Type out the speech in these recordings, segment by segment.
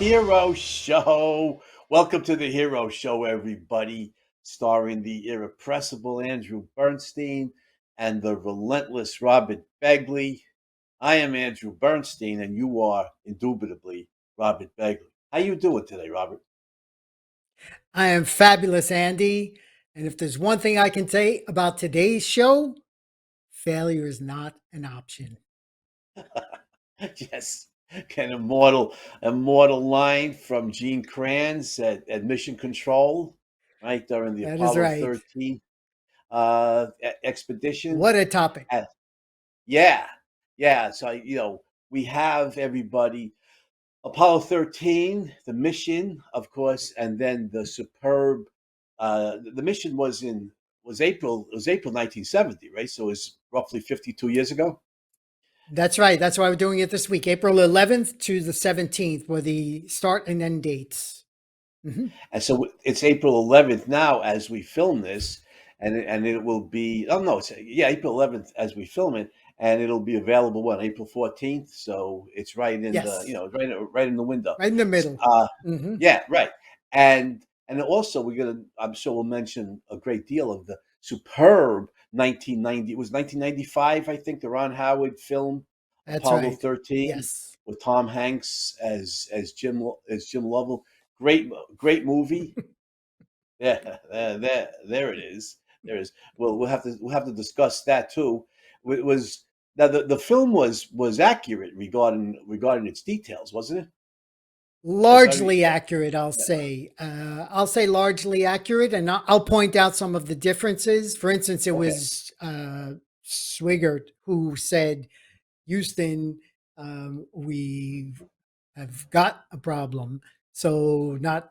Hero Show. Welcome to the Hero Show, everybody, starring the irrepressible Andrew Bernstein and the relentless Robert Begley. I am Andrew Bernstein, and you are indubitably Robert Begley. How you doing today, Robert? I am fabulous, Andy. And if there's one thing I can say about today's show, failure is not an option. Yes, an immortal line from Gene Kranz at Mission Control, right during the That is Apollo right. 13 expedition. What a topic. Yeah, yeah. So we have everybody. Apollo 13, the mission, of course, and then the superb. The mission was April. It was April 1970, right? So it was roughly 52 years ago. That's right. That's why we're doing it this week. April 11th to the 17th were the start and end dates. Mhm. And so it's April 11th now as we film this, and it will be. Oh no, it's April 11th as we film it, and it'll be available on April 14th. So it's right in the Yes. right in the window. Right in the middle. Uh, Hmm. Yeah, right. And also we're gonna I'm sure we'll mention a great deal of the superb 1990. It was 1995, I think, the Ron Howard film That's Apollo right. 13 Yes. with Tom Hanks as Jim Lovell. Great movie. Yeah, there it is. There it is. Well, we'll have to discuss that too. It was now the film was accurate regarding its details, wasn't it? As I Largely accurate, I'll Yeah. say. I'll say largely accurate, and I'll point out some of the differences. For instance, it Okay. was Swigert who said, "Houston, we have got a problem." So not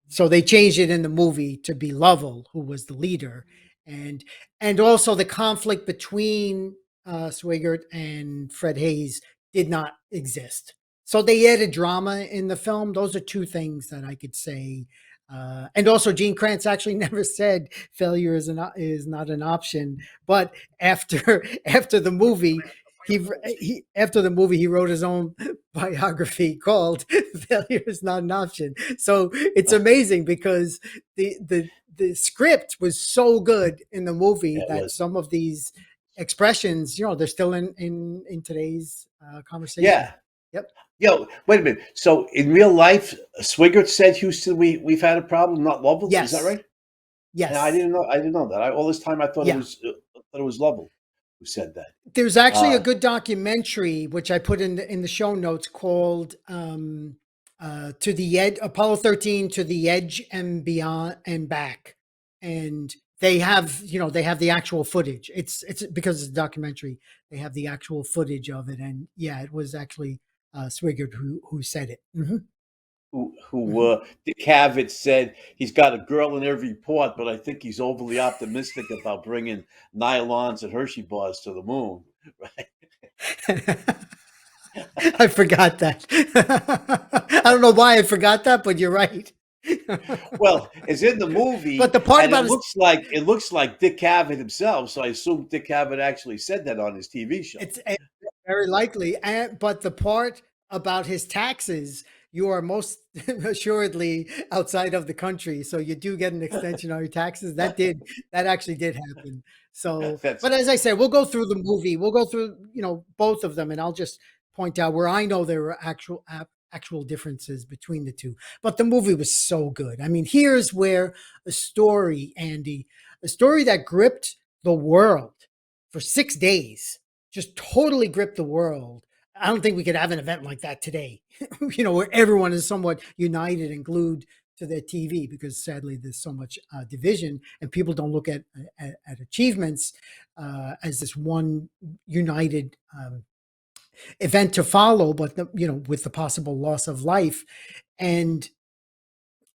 so they changed it in the movie to be Lovell, who was the leader, and and also the conflict between Swigert and Fred Hayes did not exist. So they added drama in the film. Those are two things that I could say. And also, Gene Kranz actually never said failure is not an option. But after the movie, he after the movie he wrote his own biography called "Failure is Not an Option." So it's amazing because the script was so good in the movie Yeah, it that was. some of these expressions, they're still in today's conversation. Yeah. Yep. Yo, wait a minute. So in real life, Swigert said, "Houston, we've had a problem, not Lovell." Is that Yes. right? And I Yes. didn't know. I didn't know that. All this time, Yeah. I thought it was Lovell who said that. There's actually a Uh, good documentary which I put in the show notes called "To the Edge," Apollo 13 to the Edge and Beyond and Back, and they have the actual footage. It's because it's a documentary. They have the actual footage of it, and yeah, it was actually Swigert who said it. who Hmm. Dick Cavett said he's got a girl in every port, but I think he's overly optimistic about bringing nylons and Hershey bars to the moon. Right? I forgot that. I don't know why I forgot that, but you're right. Well, it's in the But movie, the part and about his it looks like Dick Cavett himself. So I assume Dick Cavett actually said that on his TV show. it's very likely, but the part about his taxes, you are most assuredly outside of the country, so you do get an extension on your taxes. That actually did happen. So, That's but as I said, we'll go through the movie. We'll go through both of them, and I'll just point out where I know there were actual differences between the two. But the movie was so good. I mean, here's where a story, Andy, a story that gripped the world for 6 days, just totally gripped the world. I don't think we could have an event like that today, where everyone is somewhat united and glued to their TV because sadly there's so much division and people don't look at achievements as this one united event to follow, but with the possible loss of life. And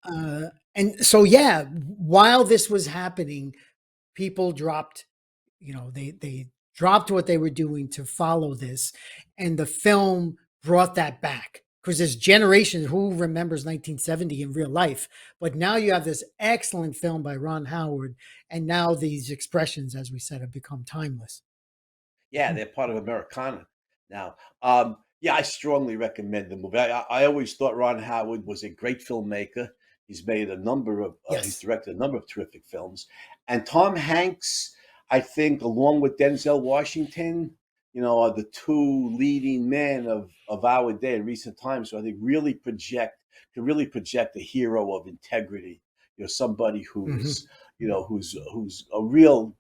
and so yeah, while this was happening, people dropped they dropped what they were doing to follow this, and the film brought that back because there's generations who remembers 1970 in real life, but now you have this excellent film by Ron Howard, and now these expressions, as we said, have become timeless. Yeah, Mhm. they're part of Americana now. Yeah, I strongly recommend the movie. I always thought Ron Howard was a great filmmaker. He's made a number of he's Yes. directed a number of terrific films, and Tom Hanks, I think, along with Denzel Washington, are the two leading men of our day in recent times. So I think really project a hero of integrity. Somebody Hmm. who's a real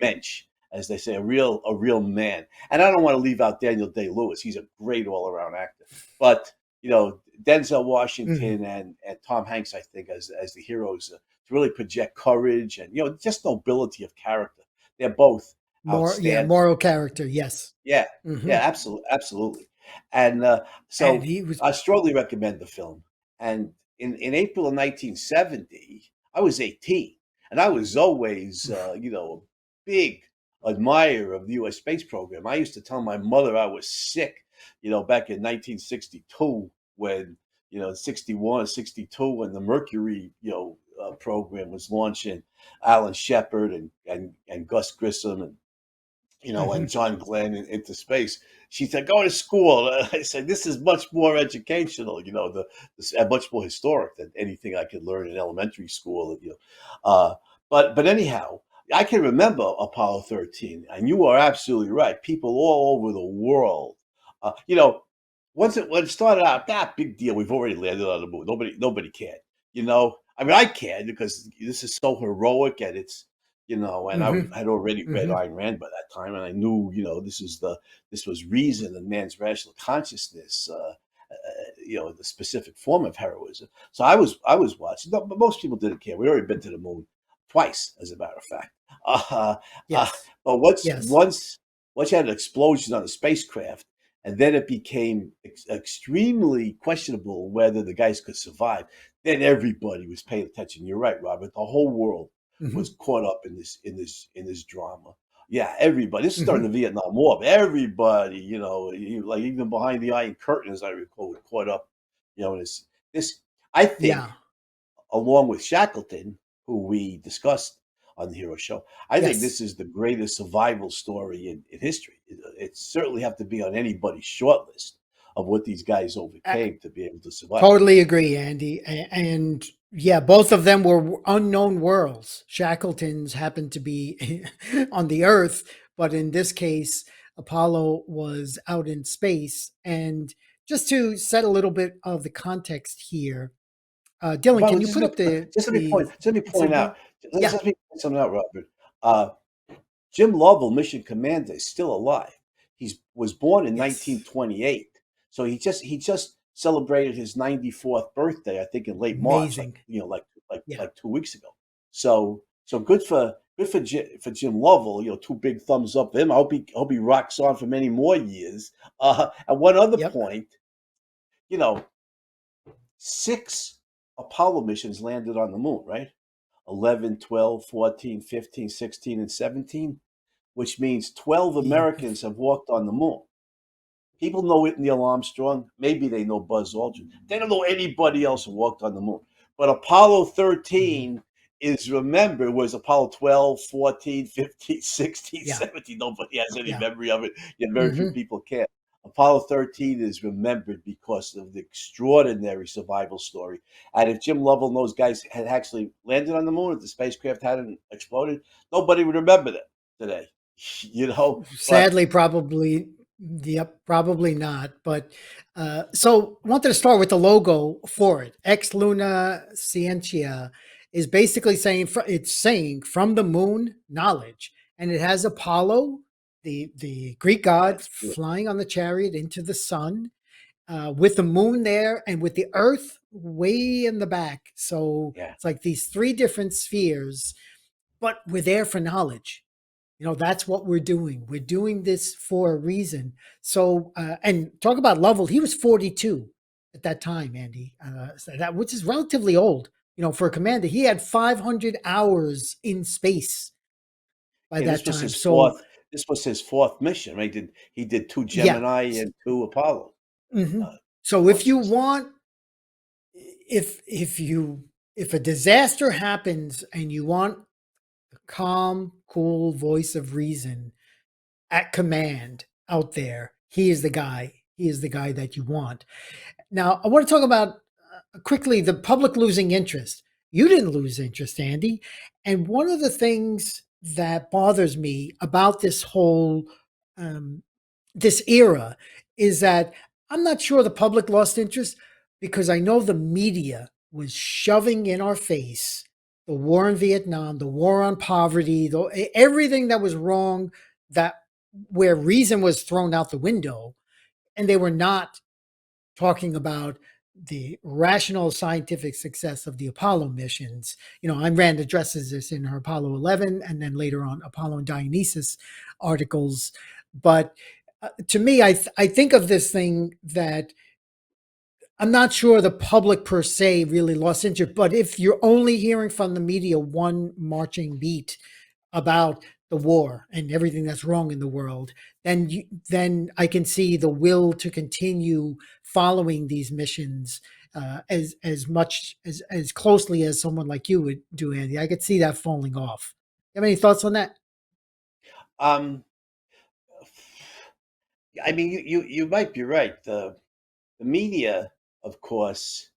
mensch, as they say, a real man. And I don't want to leave out Daniel Day Lewis. He's a great all around actor. But Denzel Hmm. Washington and Tom Hanks, I think, as the heroes, to really project courage and just nobility of character. They're both Yeah, outstanding. moral character. Yes. Yeah, Hmm. yeah, absolutely. And And so he was. I strongly recommend the film. And in April of 1970, I was 18, and I was always, a big admirer of the U.S. space program. I used to tell my mother I was sick, back in 1962 when, 61, 62, when the Mercury, program was launching. Alan Shepard and Gus Grissom and Mhm. John Glenn into space. She said, "Go to school." I said, "This is much more educational, and much more historic than anything I could learn in elementary school." But anyhow, I can remember Apollo 13, and you are absolutely right. People all over the world, uh, you know, when it started out, that big deal. We've already landed on the moon. Nobody cared. I mean, I cared because this is so heroic, and and Mhm. had already read Mhm. Ayn Rand by that time, and I knew, this was reason and man's rational consciousness, the specific form of heroism. So I was watching, no, but most people didn't care. We'd already been to the moon twice, as a matter of fact. Uh, uh, Yes. but once Yes. once once you had an explosion on the spacecraft, and then it became extremely questionable whether the guys could survive. Then everybody was paying attention. You're right, Robert. The whole world was Mhm. caught up in this drama. Yeah, everybody. This is during Mhm. the Vietnam War. But everybody, like even behind the Iron Curtain, as I recall, was caught up. In this. I think, Yeah. along with Shackleton, who we discussed on the Hero Show, I think Yes. this is the greatest survival story in history. It certainly have to be on anybody's short list of what these guys I overcame to be able to survive. totally agree, Andy. And yeah, both of them were unknown worlds. Shackleton's happened to be on the Earth, but in this case, Apollo was out in space. And just to set a little bit of the context here, Dylan, By the can way, you just put let up me the just let me point signal? out. Yeah. Let me point something out, Robert. Uh, Jim Lovell, Mission Commander, is still alive. He was born in Yes. 1928, so he just celebrated his 94th birthday, I think, in late March, like Amazing. Yeah. 2 weeks ago. So good for Jim Lovell. Two big thumbs up for him. I hope he rocks on for many more years. And one other Yep. point, you know, 6 Apollo missions landed on the moon, right? 11, 12, 14, 15, 16, and 17, which means 12 The Americans have walked on the moon. People know Neil Armstrong. Maybe they know Buzz Aldrin. They don't know anybody else who walked on the moon. But Apollo Mhm. 13 is remembered, was Apollo 12, 14, 15, 16, Yeah. 17. Nobody has any Yeah. memory of it. Yet very few Hmm. people can. Apollo 13 is remembered because of the extraordinary survival story. And if Jim Lovell and those guys had actually landed on the moon, if the spacecraft hadn't exploded, nobody would remember that today. But Sadly, probably, yep, probably not. But so wanted to start with the logo for it. Ex Luna Scientia is basically saying it's saying from the moon knowledge, and it has Apollo, the Greek god, that's true. flying on the chariot into the sun, with the moon there and with the Earth way in the back. So Yeah. it's like these three different spheres, but we're there for knowledge. That's what we're doing. We're doing this for a reason. So, and talk about Lovell. He was 42 at that time, Andy. So that which is relatively old. For a commander, he had 500 hours in space by Yeah, that this was time. his So, fourth. This was his fourth mission. Right? He did two yeah. Gemini and two Apollo Mhm. uh, So if you launches. want, if a disaster happens and you want a calm, cool voice of reason at command out there, he is the guy. he is the guy that you want. Now, I want to talk about quickly the public losing interest. You didn't lose interest, Andy. And one of the things that bothers me about this whole um, this era is that I'm not sure the public lost interest because I know the media was shoving in our face the war in Vietnam, the war on poverty, everything that was wrong, that where reason was thrown out the window, and they were not talking about the rational scientific success of the Apollo missions. You know, Ayn Rand addresses this in her Apollo 11 and then later on Apollo and Dionysus articles. But to me, I think of this thing that I'm not sure the public per se really lost interest. But if you're only hearing from the media one marching beat about the war and everything that's wrong in the world, then I can see the will to continue following these missions as much as closely as someone like you would do, Andy. I could see that falling off. You have any thoughts on that? Um, I mean, you might be right. The media, of course,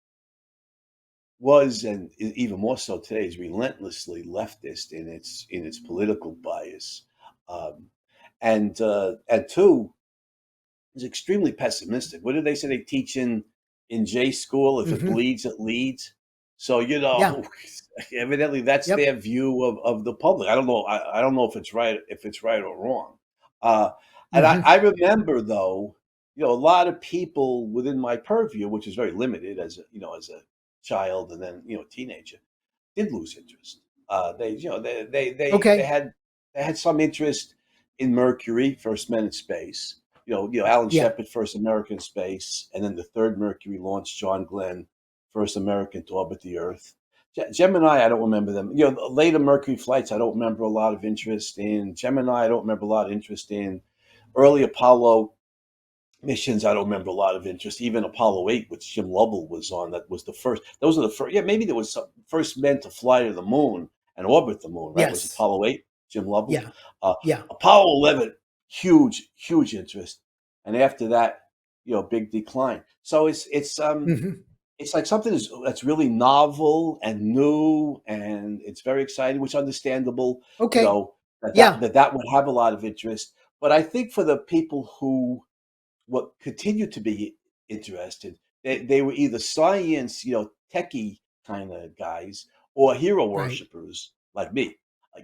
was and even more so today is relentlessly leftist in its political bias, um, and two is extremely pessimistic. What did they say they teach in J school? If it Hmm. bleeds, it leads. So Yeah. evidently that's Yep. their view of the public. I don't know. I don't know if it's right or wrong. Uh, and Hmm. I remember though, a lot of people within my purview, which is very limited as as a child and then teenager, did lose interest. They, Okay. they had some interest in Mercury, first men in space. Alan Yeah. Shepard, first American in space, and then the third Mercury launch, John Glenn, first American to orbit the Earth. Gemini, I don't remember them. The later Mercury flights, I don't remember a lot of interest in. Gemini, I don't remember a lot of interest in. Early Apollo missions, I don't remember a lot of interest. Even Apollo 8, which Jim Lovell was on, that was the first. Those are the first. Yeah, maybe there was some first men to fly to the moon and orbit the moon, right? Was Yes. Apollo 8, Jim Lovell? Yeah. Uh, Yeah. Apollo 11, huge interest. And after that, big decline. So Hmm. it's like something that's really novel and new and it's very exciting, which is understandable, Okay. that Yeah. that would have a lot of interest. But I think for the people who what continued to be interested. They were either science, techie kind of guys, or hero Right. worshippers like me,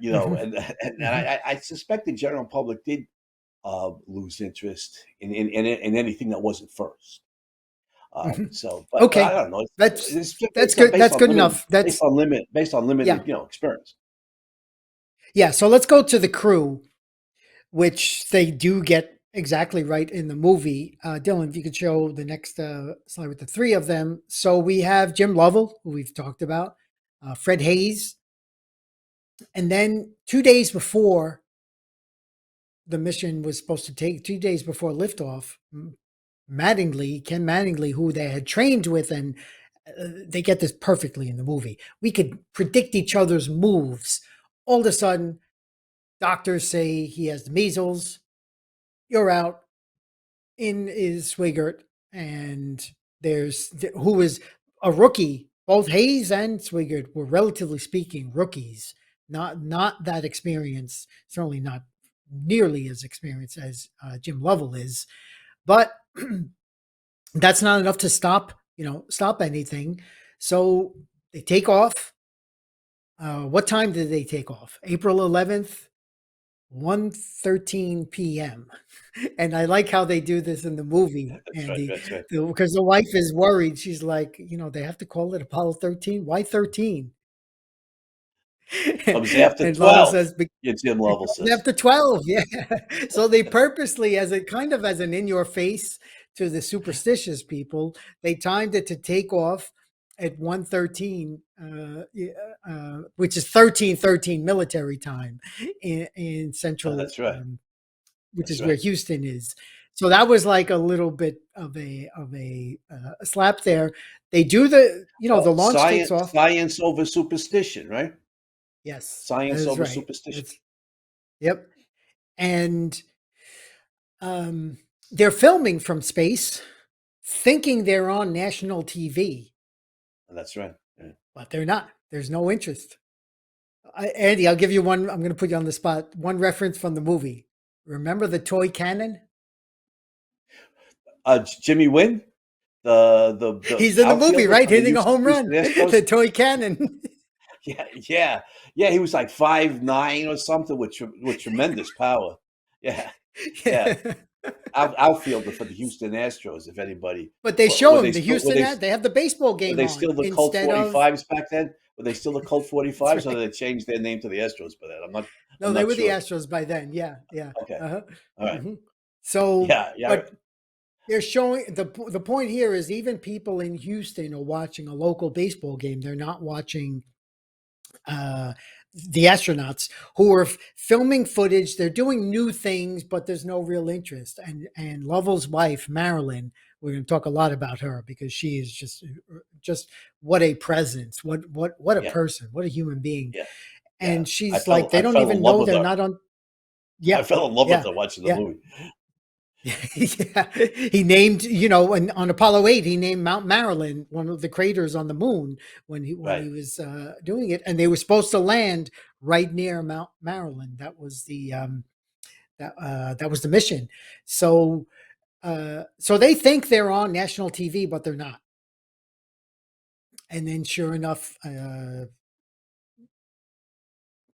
Hmm. and Hmm. I suspect the general public did lose interest in anything that wasn't first. Hmm. But I Okay. don't know. It's That's good. That's good enough. That's based on limited, yeah. experience. Yeah. So let's go to the crew, which they do get exactly right in the movie. Dylan, if you could show the next slide with the three of them. So we have Jim Lovell, who we've talked about, Fred Hayes, and then 2 days before the mission was supposed to take, 2 days before liftoff, Ken Mattingly, who they had trained with, and they get this perfectly in the movie. We could predict each other's moves. All of a sudden, doctors say he has the measles. You're out. In is Swigert, and there's who is a rookie. Both Hayes and Swigert were, relatively speaking, rookies. Not that experienced. Certainly not nearly as experienced as Jim Lovell is. But that's not enough to stop anything. So they take off. What time did they take off? April 11th, 1:13 p.m. And I like how they do this in the movie, That's right. Andy, That's right. because the wife is worried. She's like, they have to call it Apollo 13. Why 13? Comes after And Lovell 12. says, Your Jim it Lovell comes says. after 12. Yeah. So they purposely, as a kind of as an in your face to the superstitious people, they timed it to take off at 1:13, yeah, which is 13:13 military time in central, That's right. which That's is where right. Houston is. So that was like a little bit of a slap there. They do the Well, launch takes off. science over superstition, right? Yes, that Science is over right. superstition. That's Yep. And um They're filming from space, thinking they're on national TV, That's right. Yeah. but they're not. There's no interest. Andy, I'll give you one. I'm going to put you on the spot. One reference from the movie. Remember the toy cannon? Jimmy Wynn, the He's in the movie, outfielder right? for the Hitting a home Houston run. Astros. The toy cannon. Yeah, yeah, yeah. He was like 5'9" or something with tremendous power. Yeah, yeah. Yeah. Outfielder for the Houston Astros. If anybody, But they were show they him the still Houston ad. They have the baseball were game they on still the Colt instead of. 45s back then? Were they still the Colt That's 45s, or right. did they change their name to the Astros by then? I'm No, they not were the sure. Astros by then. Yeah, yeah. Okay, Uh-huh. all right. hmm So, Yeah, yeah, but they're showing the point here is even people in Houston are watching a local baseball game. They're not watching uh, the astronauts who are filming footage. They're doing new things, but there's no real interest. And Lovell's wife, Marilyn, we're going to talk a lot about her because she is just what a presence, what a yeah, person, what a human being. yeah, yeah. And she's like, they I don't fell in even love know with they're her. not on. I Yeah, fell in love with yeah, her watching the yeah. movie. Yeah, he named, and on Apollo 8, he named Mount Marilyn, one of the craters on the moon, when he Right. was doing it, and they were supposed to land right near Mount Marilyn. That was the mission. So so they think they're on national TV, but they're not. And then, sure enough,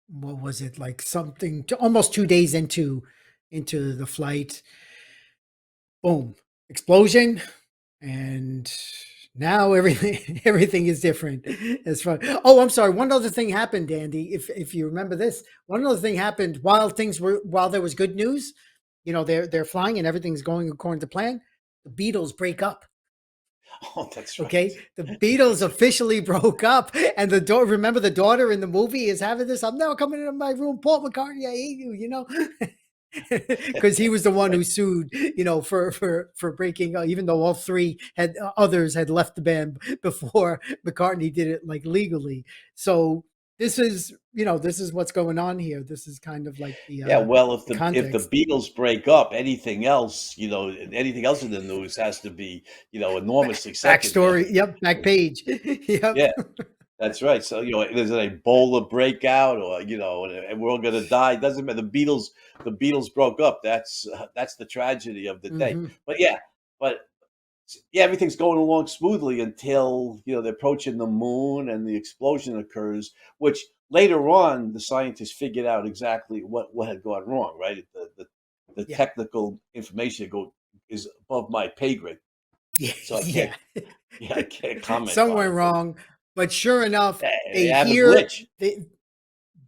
what was it like? Something almost 2 days into the flight, boom, explosion, and now everything everything is different as far. Oh, I'm sorry, one other thing happened, Andy, if you remember this. One other thing happened while there was good news. They're flying and everything's going according to plan. The Beatles break up. Oh, that's right. Okay, the Beatles That's right. officially broke up, and the daughter. Remember, the daughter in the movie is having this. I'm never coming into my room, Paul McCartney. I hate you. Because he was the one who sued, for breaking. Even though all three had others had left the band before McCartney did it like legally. So this is what's going on here. This is kind of like the Yeah, well, the if the context. Beatles break up, anything else in the news has to be, enormously secondary. Backstory. Yep. Back page. Yep. Yeah, that's right. So, there's an Ebola breakout, or and we're all gonna die. Doesn't matter. The Beatles broke up. That's the tragedy of the day. hmm But yeah, but yeah, everything's going along smoothly until they're approaching the moon and the explosion occurs, which later on the scientists figured out exactly what had gone wrong. Right, the Yeah. technical information is above my pay grade, so I can't. Yeah. Yeah, I can't comment Some on went it. But wrong, but sure enough, they they have a hear glitch.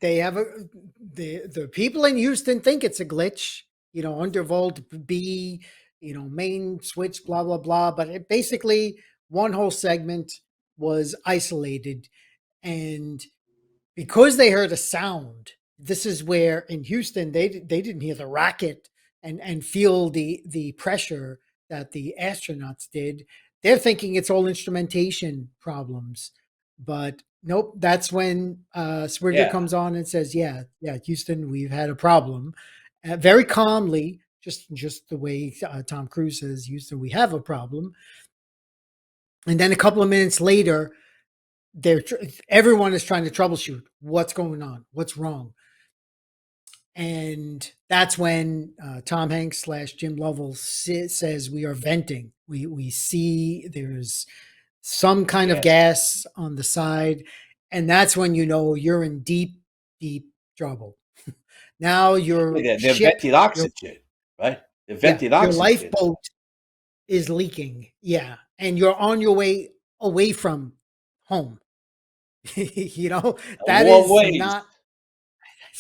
they have the people in Houston think it's a glitch, undervolt B, main switch, blah blah blah. But basically, one whole segment was isolated, and because they heard a sound. This is where in Houston they didn't hear the rocket and feel the pressure that the astronauts did. They're thinking it's all instrumentation problems, but nope. That's when Swigert Yeah, comes on and says, "Yeah, yeah, Houston, we've had a problem." Very calmly, just the way Tom Cruise says, "Houston, we have a problem." And then a couple of minutes later, they're everyone is trying to troubleshoot what's going on, what's wrong, and that's when Tom Hanks slash Jim Lovell says we are venting. We see there's some kind of yes. gas on the side, and that's when you're in deep, deep trouble. Now Yeah, your they're ship, venting your oxygen, right? They're yeah, venting your oxygen. lifeboat is leaking. Yeah, and you're on your way away from home. A That long is ways. not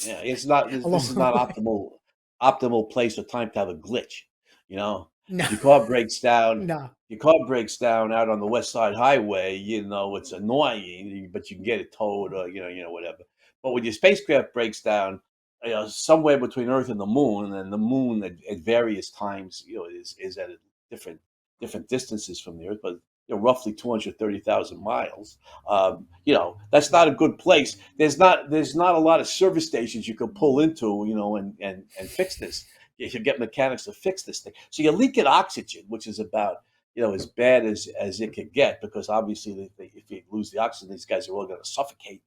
Yeah, it's not. a This is long not way. optimal place or time to have a glitch. You know, No, if your car breaks down, no. out on the West Side Highway. It's annoying, but you can get it towed, or whatever. But when your spacecraft breaks down, somewhere between Earth and the Moon, and the Moon at various times, is at a different distances from the Earth, but roughly 230,000 miles. That's not a good place. There's not a lot of service stations you can pull into, and fix this. you get mechanics to fix this thing. So you're leaking oxygen, which is about as bad as it could get, because obviously if you lose the oxygen, these guys are all going to suffocate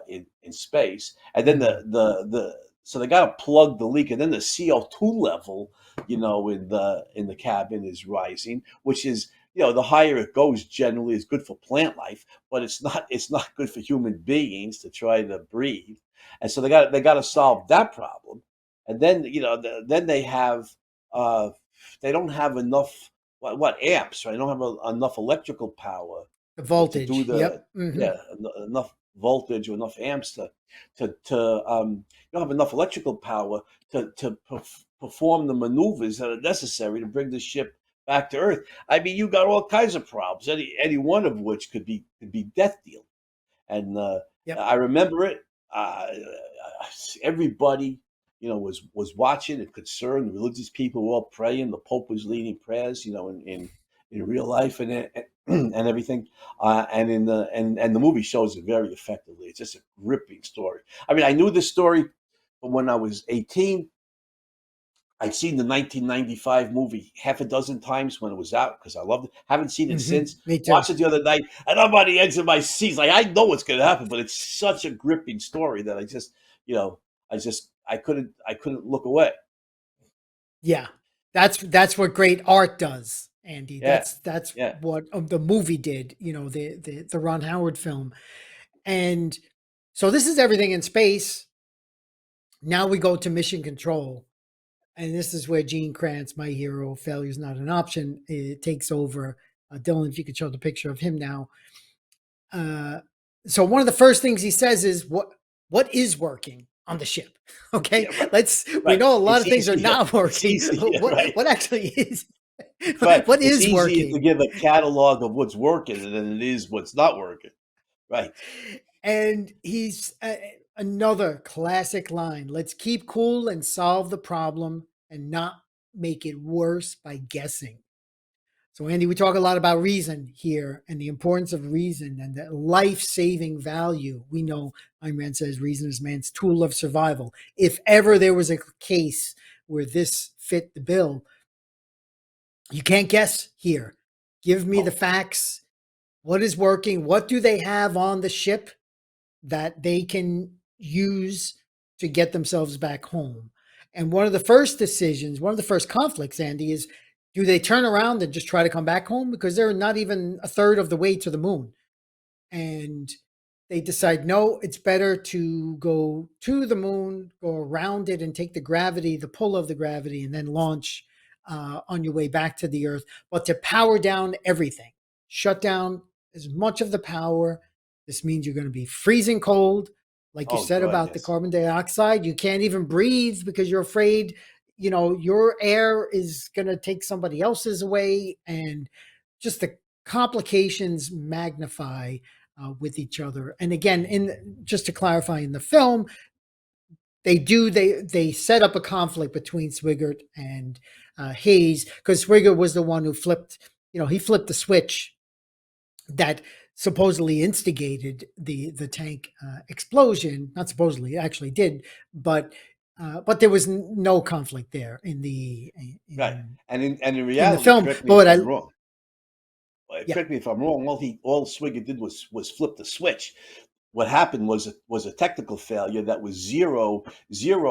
in space. And then Mm. so they got to plug the leak, and then the CO2 level, in the cabin is rising, which is the higher it goes generally is good for plant life, but it's not good for human beings to try to breathe. And so they got to solve that problem. And then then they don't have enough what amps, right? They don't have enough electrical power The to do voltage. the Yep. Hmm. yeah enough voltage or enough amps to you don't have enough electrical power to perform the maneuvers that are necessary to bring the ship back to Earth. I mean, you got all kinds of problems, any one of which could be death dealing. And Yep. I remember it. Uh, Everybody, was watching and concerned. The religious people were all praying. The Pope was leading prayers, in real life and everything. And the movie shows it very effectively. It's just a gripping story. I mean, I knew this story from when I was 18. I'd seen the 1995 movie half a dozen times when it was out because I loved it. Haven't seen it Hmm. since. Me too. Watched it the other night, and I'm on the edge of my seat. Like I know what's going to happen, but it's such a gripping story that I couldn't look away. Yeah, that's what great art does, Andy. Yeah, That's yeah. what the movie did. The Ron Howard film, and so this is everything in space. Now we go to mission control, and this is where Gene Kranz, my hero, failure is not an option. It takes over. Dylan, if you could show the picture of him now. Uh, so one of the first things he says is what is working on the ship. Okay, Yeah, right, we right. know a lot It's of things are easy. Yeah, not it's working. easy. Yeah, right, What actually is right. what It's is easier to working? give a catalog of what's working than it is what's not working. Right. And he's another classic line. Let's keep cool and solve the problem and not make it worse by guessing. So, Andy, we talk a lot about reason here and the importance of reason and the life saving value. We know Ayn Rand says reason is man's tool of survival. If ever there was a case where this fit the bill, you can't guess here. Give me the Oh, facts. What is working? What do they have on the ship that they can use to get themselves back home? And one of the first decisions, one of the first conflicts, Andy, is do they turn around and just try to come back home? Because they're not even a third of the way to the moon. And they decide, no, it's better to go to the moon, go around it, and take the gravity, the pull of the gravity, and then launch on your way back to the Earth. But to power down everything, shut down as much of the power. This means you're going to be freezing cold. Like you oh, said God, about the yes. carbon dioxide, you can't even breathe because you're afraid, your air is going to take somebody else's away. And just the complications magnify with each other. And again, in just to clarify, in the film, they set up a conflict between Swigert and Hayes because Swigert was the one who flipped. He flipped the switch that supposedly instigated the tank explosion. Not supposedly, it actually did, but there was no conflict there in the Right. And in in the reality, film. correct me But if what I I'm wrong. yeah, Correct me if I'm wrong. All Swigger did was flip the switch. What happened was a technical failure that was zero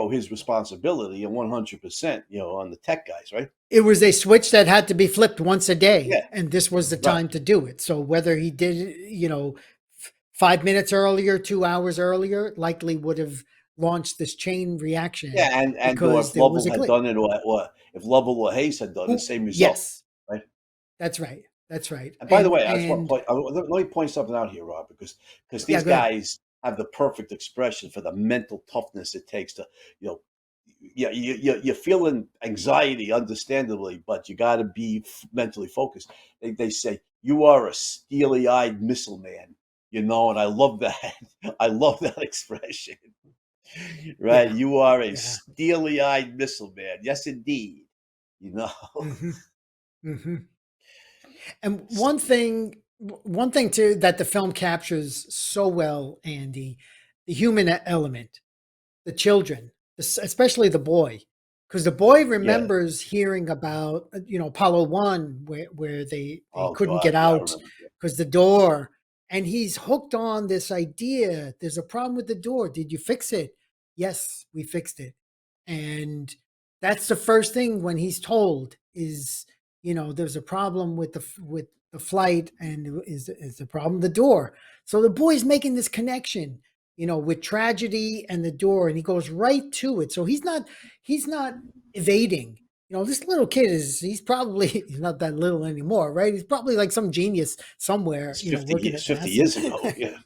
his responsibility and 100% on the tech guys, right? it was a switch that had to be flipped once a day, Yeah, and this was the right. time to do it. So whether he did it, 5 minutes earlier, 2 hours earlier, likely would have launched this chain reaction Yeah, and or because if there was Lovell a had glitch. done it, or if Lovell or Hayes had done it, Who? same result, Yes, right? that's right. That's right. And by the And way, I just want to and point. Let me point something out here, Rob, because yeah, these go ahead. guys have the perfect expression for the mental toughness it takes to, you know, yeah, you're feeling anxiety, understandably, but you got to be mentally focused. They say you are a steely-eyed missile man, and I love that. I love that expression, right? Yeah, You are a yeah. steely-eyed missile man. Yes, indeed. You know. Hmm. Hmm. And one thing too that the film captures so well, Andy, the human element, the children, especially the boy, because the boy Yeah. remembers hearing about Apollo 1 where they Oh couldn't get God. Yeah, I out remember. Yeah. because the door, and he's hooked on this idea. There's a problem with the door. Did you fix it? Yes, we fixed it. And that's the first thing when he's told is, there's a problem with the flight, and is the problem the door. So the boy's making this connection, with tragedy and the door, and he goes right to it. So he's not evading. This little kid he's probably he's not that little anymore, right? He's probably like some genius somewhere, It's 50 working years. at 50 NASA. years ago. Yeah.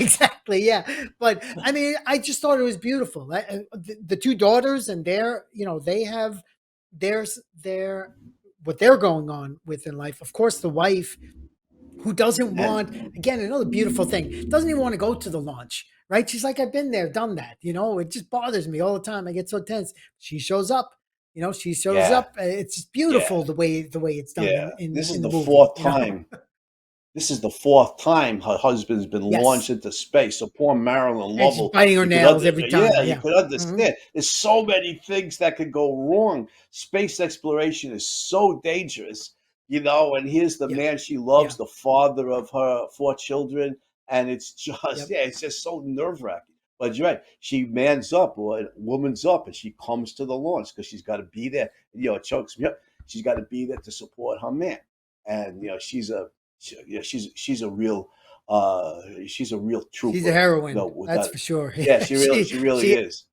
Exactly, yeah. But I mean, I just thought it was beautiful. The two daughters, and they have their what they're going on with in life. Of course, the wife, who doesn't want, And again, another beautiful thing, doesn't even want to go to the launch, right? She's like, I've been there, done that. It just bothers me all the time. I get so tense. She shows up. She shows yeah, up. It's yeah, beautiful the way it's done yeah. in This is the the movie. fourth time. This is the fourth time her husband's been launched Yes, into space. So poor Marilyn and she's Lovell, biting her you could nails every yeah, time. you Yeah. could Hmm. understand. There's so many things that could go wrong. Space exploration is so dangerous, and here's the Yeah. man she loves, Yeah. the father of her four children, and it's just, Yep. yeah, it's just so nerve-wracking. But you're right. She mans up, or a woman's up, and she comes to the launch because she's got to be there. It chokes me up. She's got to be there to support her man, and yeah, she's a real She's a trooper. heroine, that's Without for sure. Yeah, Yeah, she really is,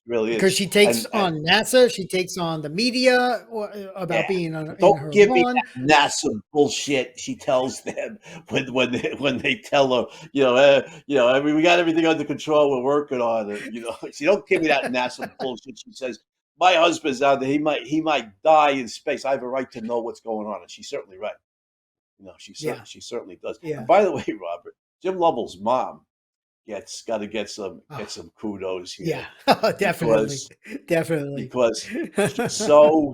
really is. because she takes And on NASA, she takes on the media about yeah, being in don't her give me lawn. that NASA bullshit. She tells them when they tell her, I mean, we got everything under control. We're working on it. She don't give me that NASA bullshit. She says my husband's out there. He might die in space. I have a right to know what's going on, and she's certainly right. Yeah, She certainly does. And yeah. by the way, Robert, Jim Lovell's mom gets got to get Oh, some kudos yeah. here Definitely, because definitely. because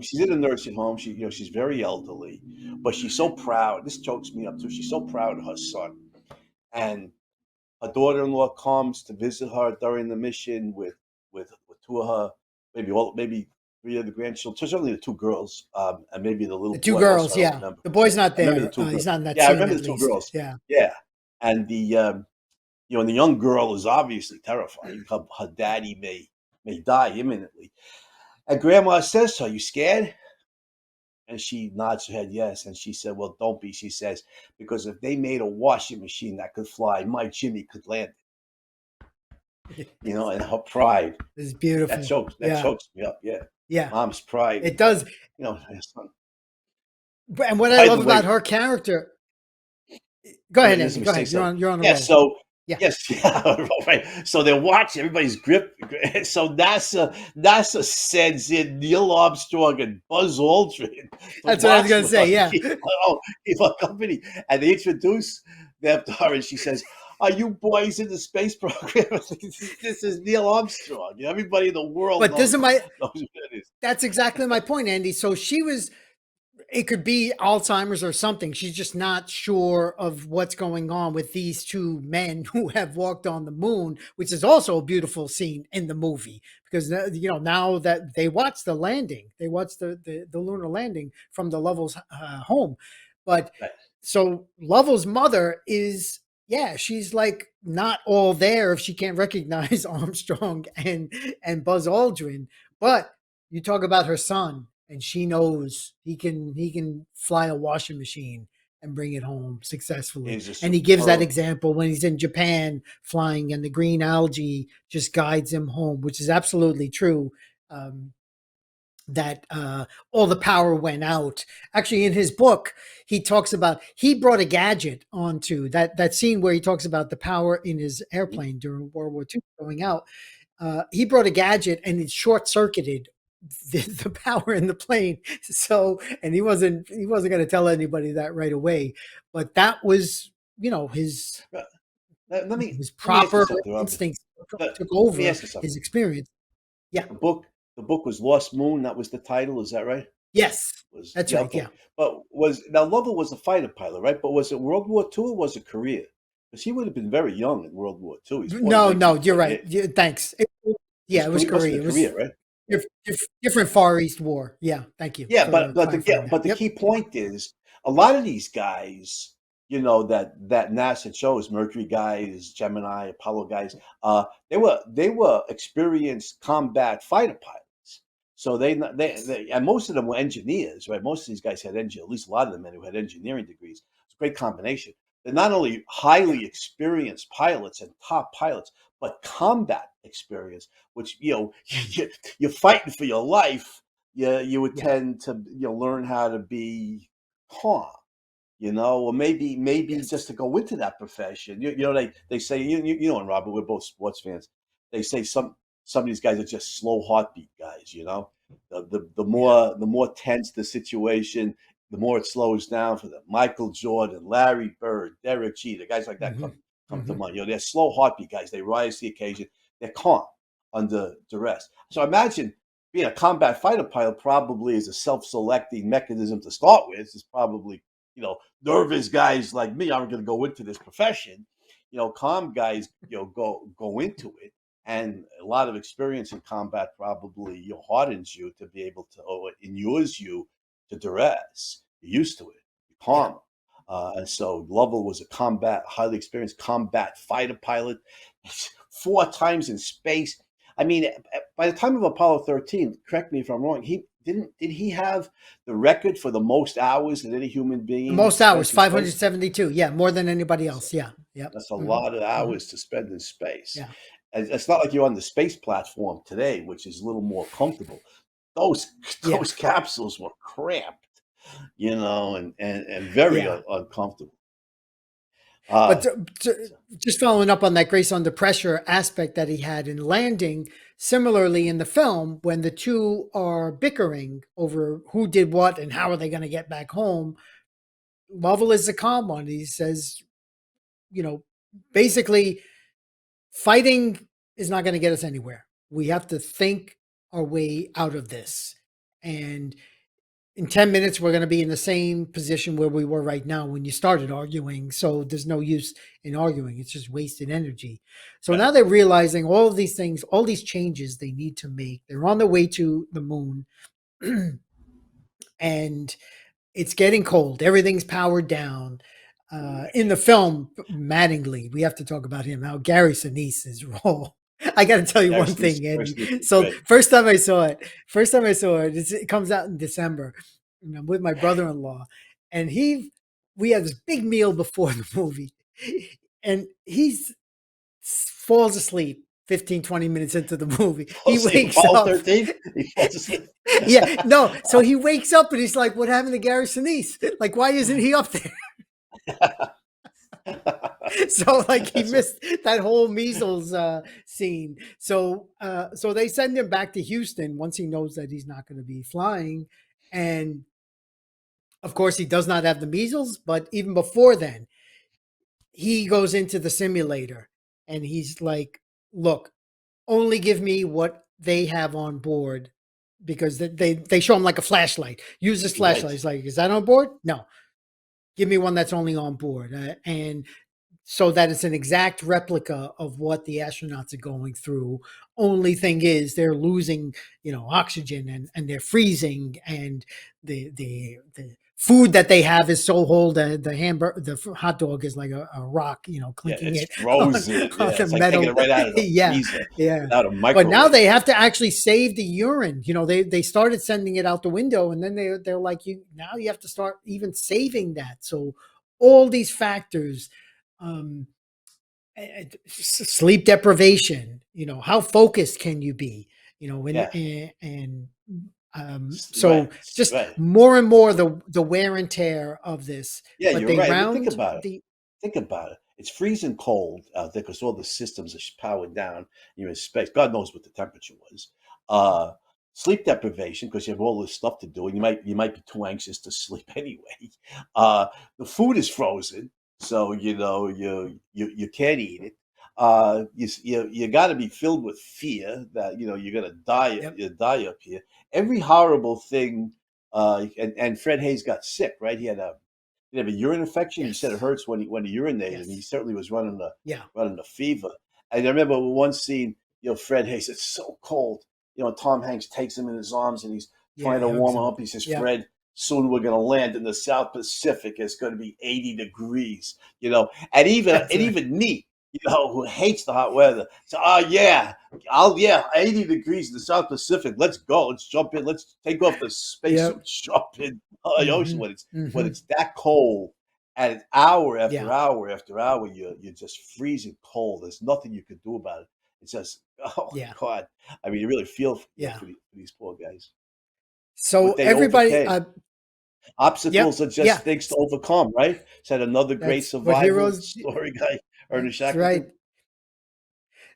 she's in a nursing home. She's very elderly, but she's so proud. This chokes me up too. She's so proud of her son, and her daughter-in-law comes to visit her during the mission with two of her, maybe three of the grandchildren. So certainly the two girls, and maybe the little The two boy. Also, girls, I don't yeah. remember. The boy's not I remember the there. two girls. He's not in that Yeah, I scene, remember at the two least. girls. Yeah. Yeah, and and the young girl is obviously terrified. Her daddy may die imminently. And Grandma says to her, "You scared?" And she nods her head yes. And she said, "Well, don't be." She says, "Because if they made a washing machine that could fly, my Jimmy could land it." And her pride, It's that beautiful. chokes that Yeah, chokes me up. Yeah, yeah. mom's pride It in her. does. Her son. And what I By the love way, about her character. Go let ahead, me let Andy. me Go say ahead. You're something. on. You're on a Yeah. roll. So Yeah. yes, yeah, right. So they're watching. Everybody's grip. So NASA sends in Neil Armstrong and Buzz Aldrin to That's what I was watch gonna with her say. and Yeah. keep her company. And they introduce them to her, and she says, "Are you boys in the space program?" This is Neil Armstrong. Everybody in the world But this knows is my. knows who that is. That's exactly my point, Andy. So she was. It could be Alzheimer's or something. She's just not sure of what's going on with these two men who have walked on the moon, which is also a beautiful scene in the movie because now that they watch the landing, they watch the lunar landing from the Lovell's home, but Right. so Lovell's mother is, yeah, she's like not all there if she can't recognize Armstrong and Buzz Aldrin, but you talk about her son, and she knows he can fly a washing machine and bring it home successfully. He's a And he gives that superb. example when he's in Japan flying, and the green algae just guides him home, which is absolutely true. Um, that all the power went out. Actually, in his book, he talks about he brought a gadget onto that scene where he talks about the power in his Mhm. airplane during World War II going out. He brought a gadget and it short circuited the power in the plane. So, and he wasn't going to tell anybody that right away, but that was his Right. Let me ask you proper something, Robert. instincts took Let me over ask you something. his experience. Yeah. The book was Lost Moon. That was the title. Is that right? Yes. Was That's Yeah, right. okay. Yeah. But was now Lovell was a fighter pilot, right? But was it World War II or was it Korea? Because he would have been very young in World War II. He's born in No, no, you're right. 1928. Thanks. It was Yeah, it was Korea. Must have Korea. been It was Korea, right? Different Far East War. Yeah, thank you Yeah, for clarifying that. but the Yep. key point is a lot of these guys, that NASA chose, Mercury guys, Gemini, Apollo guys, they were experienced combat fighter pilots. So Yes. and most of them were engineers, right? Most of these guys had at least a lot of them who had engineering degrees. It's a great combination. They're not only Yeah. highly experienced pilots and top pilots, but combat experience, which you're fighting for your life. You would Yeah. tend to learn how to be calm, or maybe just Yes. to go into that profession. They say, and Robert, we're both sports fans. They say some of these guys are just slow heartbeat guys. The Yeah. more tense the situation, the more it slows down for them. Michael Jordan, Larry Bird, Derek Jeter, guys like that Hmm. come to Hmm. mind. They're slow heartbeat guys. They rise to the occasion. They're calm under duress. So imagine being a combat fighter pilot probably is a self-selecting mechanism to start with. It's probably, nervous guys like me aren't going to go into this profession. Calm guys, go into it, and a lot of experience in combat probably hardens you to be able to, or inures you to duress. You're used to it. You're Yeah. calm. And so Lovell was a highly experienced combat fighter pilot, 4 times in space. I mean, by the time of Apollo 13, correct me if I'm wrong, did he have the record for the most hours that any human The being most hours, spent in space? 572. Yeah, more than anybody That's a, else. Yeah. Yep. that's a Hmm. lot of Hmm. hours to spend in space. Yeah. And it's not like you're on the space platform today, which is a little more comfortable. Those Yeah. those capsules were cramped, and very Yeah. uncomfortable. But Uh, so, just following up on that grace under pressure aspect that he had in landing, similarly in the film, when the two are bickering over who did what and how are they going to get back home, Lovell is the calm one. He says, you know, basically, fighting is not going to get us anywhere. We have to think our way out of this. And in 10 minutes, we're going to be in the same position where we were right now when you started arguing. So there's no use in arguing. It's just wasted energy. So right. now they're realizing all of these things, all these changes they need to make. They're on their way to the moon. And it's getting cold. Everything's powered down. Ooh, I In the can't wait. film, Mattingly, we have to talk about him. How Gary Sinise's role. I got to tell you one Garrison thing, Garrison Andy. is So great. first time I saw it, it comes out in December. And I'm with my brother-in-law, and we had this big meal before the movie, and falls asleep 15, 20 minutes into the movie. Oh, He say wakes Apollo up. 13, he falls asleep. Yeah, no. So he wakes up and he's like, "What happened to Gary Sinise? Like, why isn't he up there?" So like he That's right. missed that whole measles scene. So they send him back to Houston once he knows that he's not going to be flying, and of course he does not have the measles. But even before then, he goes into the simulator and he's like, "Look, only give me what they have on board." Because they show him like a flashlight. Use this flashlight. Right. He's like, "Is that on board?" No, give me one that's only on board. And so that it's an exact replica of what the astronauts are going through. Only thing is they're losing, oxygen and they're freezing, and the food that they have is so old that the hamburger, hot dog is like a rock, Yeah, clinking it's it on, frozen. on Yeah, the it's like taking metal. it right out of the Yeah, freezer yeah. without a But now microwave. they have to actually save the urine. They started sending it out the window, and then they're like, you have to start even saving that. So all these factors, um, sleep deprivation, how focused can you be, Yeah, and right, so just right. more and more the wear and tear of this. Yeah, But you're they right. I mean, round the think about it. It's freezing cold out there because all the systems are powered down. You're in space. God knows what the temperature was. Uh, Sleep deprivation because you have all this stuff to do, and you might be too anxious to sleep anyway. Uh, the food is frozen, so you can't eat it. You got to be filled with fear that you're gonna die. Yep. You die up here. Every horrible thing. And Fred Hayes got sick, right? He had a urine infection. He said it Yes. hurts when he urinated, and he Yes. certainly was running Yeah. a fever. And I remember one scene, Fred Hayes, it's so cold. Tom Hanks takes him in his arms and he's Yeah, trying he to hugs warm him him. up. He says, Yep. "Fred, soon we're going to land in the South Pacific. It's going to be 80 degrees." And That's right. even me, who hates the hot weather. So, oh yeah, 80 degrees in the South Pacific. Let's go. Let's jump in. Let's take off the Yep. spacesuit, jump in the ocean Hmm. when Hmm. it's that cold. And it's hour after Yeah. hour after hour, you're just freezing cold. There's nothing you can do about it. It's just, oh Yeah. God. I mean, you really feel, Yeah. for these poor guys. What So they everybody, overcame. yep. Obstacles are Yeah. just things to overcome, right? Said another great That's what survival heroes. story guy, Ernest That's right. Shackleton.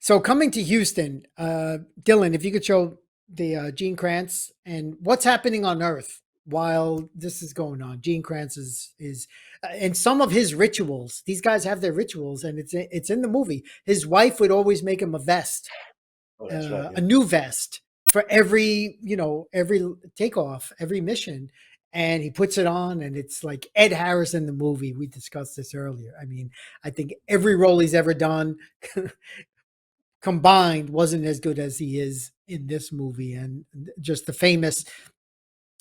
So coming to Houston, Dylan, if you could show the Gene Kranz and what's happening on Earth while this is going on. Gene Kranz is and some of his rituals. These guys have their rituals, and it's in the movie. His wife would always make him a vest, Oh, that's right. a Yeah. new vest for every every takeoff, every mission. And he puts it on, and it's like Ed Harris in the movie. We discussed this earlier. I mean, I think every role he's ever done combined wasn't as good as he is in this movie. And just the famous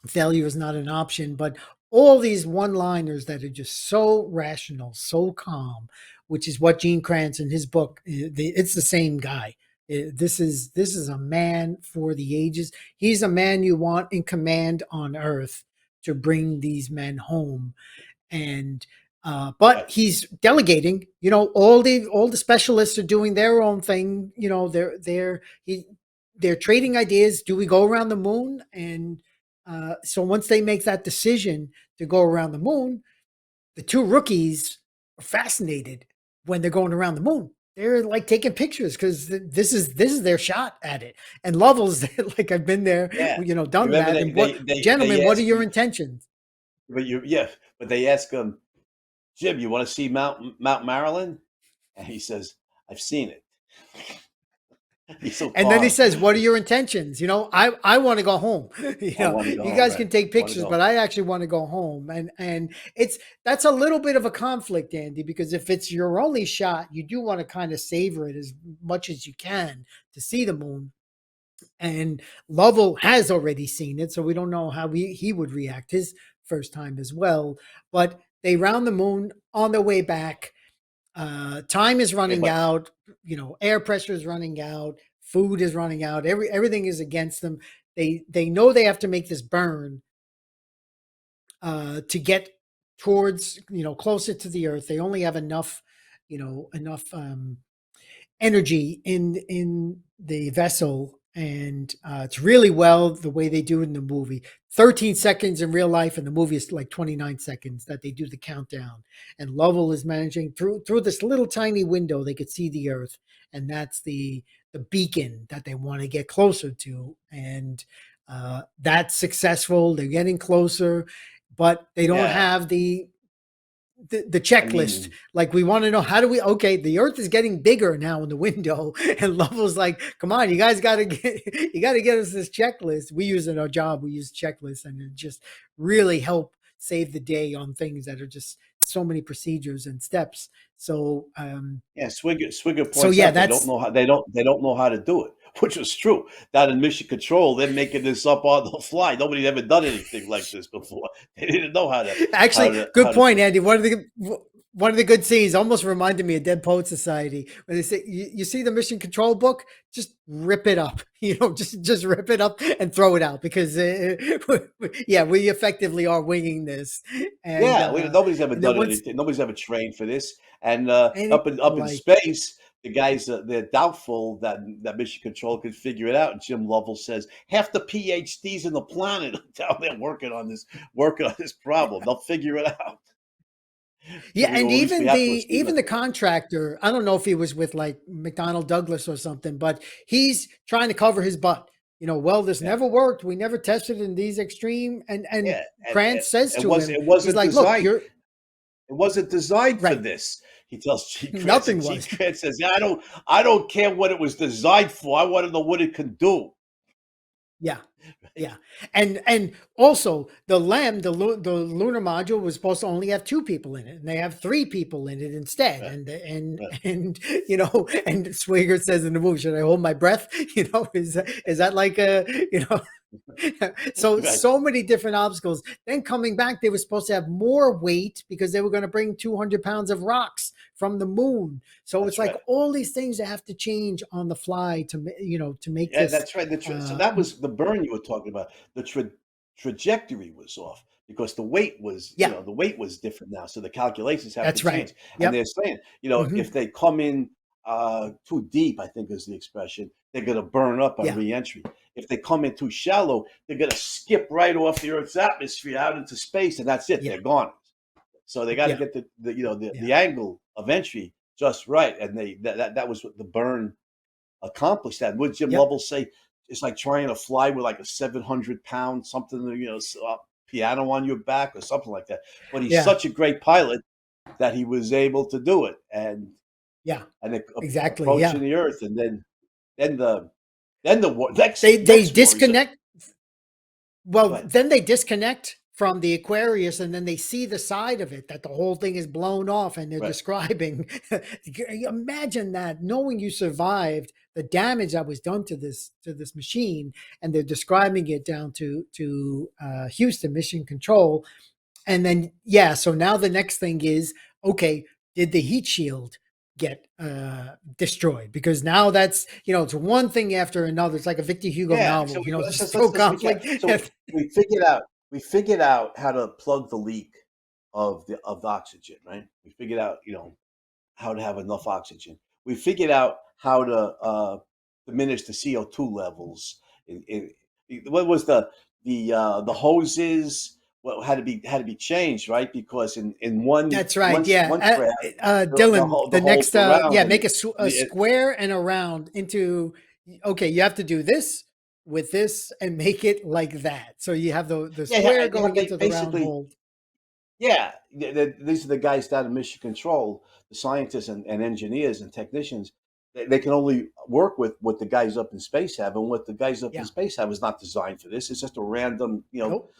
failure is not an option, but all these one liners that are just so rational, so calm, which is what Gene Kranz in his book, it's the same guy. This is a man for the ages. He's a man you want in command on earth to bring these men home. And but Right. he's delegating. All the specialists are doing their own thing. They're trading ideas. Do we go around the moon? And so once they make that decision to go around the moon, the two rookies are fascinated when they're going around the moon. They're like taking pictures because this is their shot at it. And Lovell's like, I've been there, Yeah. You done remember that. And what, gentlemen, they what are asked your him, intentions? but they ask him, Jim, you want to see Mount Marilyn? And he says, I've seen it. He's so And then he calm. says, "What are your intentions?" I want to go home. I want to go You home, guys right? can take I want to pictures, go. but I actually want to go home. And that's a little bit of a conflict, Andy, because if it's your only shot, you do want to kind of savor it as much as you can to see the moon. And Lovell has already seen it, so we don't know how he would react his first time as well. But they round the moon on their way back. Time is Yeah, running but out. Air pressure is running out. Food is running out. Everything is against them. They know they have to make this burn to get towards closer to the earth. They only have enough energy in the vessel, and it's really well the way they do it in the movie. 13 seconds in real life, and the movie is like 29 seconds that they do the countdown. And Lovell is managing through this little tiny window. They could see the Earth, and that's the beacon that they want to get closer to. And that's successful. They're getting closer, but they don't yeah, have the I checklist. mean, Like, we want to know, how do we, okay, the earth is getting bigger now in the window. And Lovell's like, come on, you guys got to get you got to get us this checklist. We use in our job, we use checklists, and it just really help save the day on things that are just so many procedures and steps. yeah, Swigger So points yeah, out they don't that's know how they don't know how to do it, which is true. Down in Mission Control, they're making this up on the fly. Nobody's ever done anything like this before. They didn't know actually good how to point, do. Andy. One of the good scenes almost reminded me of Dead Poet Society, when they say, you see the Mission Control book, just rip it up. Just rip it up and throw it out, because yeah, we effectively are winging this. and Yeah, uh nobody's ever and then done once anything. Nobody's ever trained for this. And any up in like space, the guys they're doubtful that Mission Control could figure it out. And Jim Lovell says half the PhDs in the planet are down there working on this problem. They'll figure it out. So Yeah, and at least we even have to the assume even that the they. contractor, I don't know if he was with like McDonnell Douglas or something, but he's trying to cover his butt. Well, this Yeah, never worked. We never tested in these extreme. And yeah, Krantz says and to him, it he's wasn't like, "Look, designed. you're It wasn't designed for right. this. He tells Gene Kranz, and Nothing Gene was." Kranz says, "Yeah, I don't care what it was designed for. I want to know what it can do." Yeah. right? Yeah. And also the lunar module was supposed to only have two people in it, and they have three people in it instead. Right, right, And and Swigert says in the movie, "Should I hold my breath?" Is that like a right. so many different obstacles. Then coming back, they were supposed to have more weight because they were going to bring 200 pounds of rocks from the moon. So it's That's like right. all these things that have to change on the fly to make Yeah, this that's right. So uh, that was the burn you were talking about. The trajectory was off because yeah, the weight was different now. So the calculations have to that's right. change. And they're Yep. saying, Hmm. if they come in too deep, I think is the expression, they're going to burn up on Yeah. reentry. If they come in too shallow, they're going to skip right off the Earth's atmosphere out into space, and that's it. Yeah. They're gone. So they got to Yeah. get the Yeah. angle of entry just right, and that was what the burn accomplish that. Would Jim Yep. Lovell say it's like trying to fly with like a 700 pound something, piano on your back or something like that? But he's Yeah. such a great pilot that he was able to do it Yeah. and Exactly. approaching Yeah. the Earth, and then the next They worries. disconnect. Go Well, ahead. then they disconnect from the Aquarius, and then they see the side of it that the whole thing is blown off, and they're Right. describing. Imagine that, knowing you survived the damage that was done to this machine, and they're describing it down to Houston Mission Control. And then, yeah, so now the next thing is, okay, did the heat shield get destroyed? Because now that's, it's one thing after another. It's like a Victor Hugo Yeah. So novel, we there's still let's recap. conflict. So we figured out how to plug the leak of the oxygen, right? We figured out, how to have enough oxygen. We figured out how to diminish the CO2 levels. What was the hoses? What had to be changed, right? Because in That's right. one Yeah. craft, the Dylan, whole the the holes next, were round, yeah, and make a the square and a round into, okay, you have to do this with this and make it like that. So you have the yeah, square yeah, going they into the round basically. hole. Yeah, these are the guys down in Mission Control, the scientists and engineers and technicians. They can only work with what the guys up in space have, and what the guys up in Yeah. space have is not designed for this. It's just a random, Nope.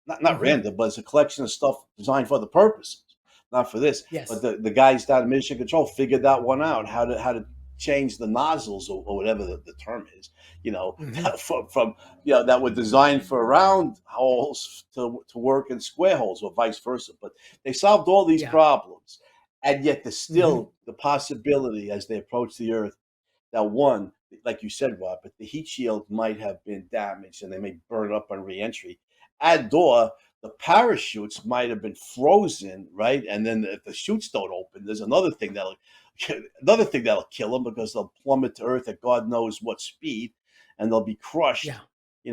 not Hmm. random, but it's a collection of stuff designed for other purposes, not for this. But Yes. the guys down in Mission Control figured that one out, how to change the nozzles, or whatever the term is, Hmm. from that were designed for round holes to work in square holes, or vice versa. But they solved all these Yeah. problems, and yet there's Hmm. still the possibility as they approach the Earth that one, like you said, Robert, the heat shield might have been damaged and they may burn up on reentry. And or the parachutes might have been frozen, right? And then if the chutes don't open, there's another thing that'll kill them, because they'll plummet to Earth at God knows what speed, and they'll be Yeah. crushed,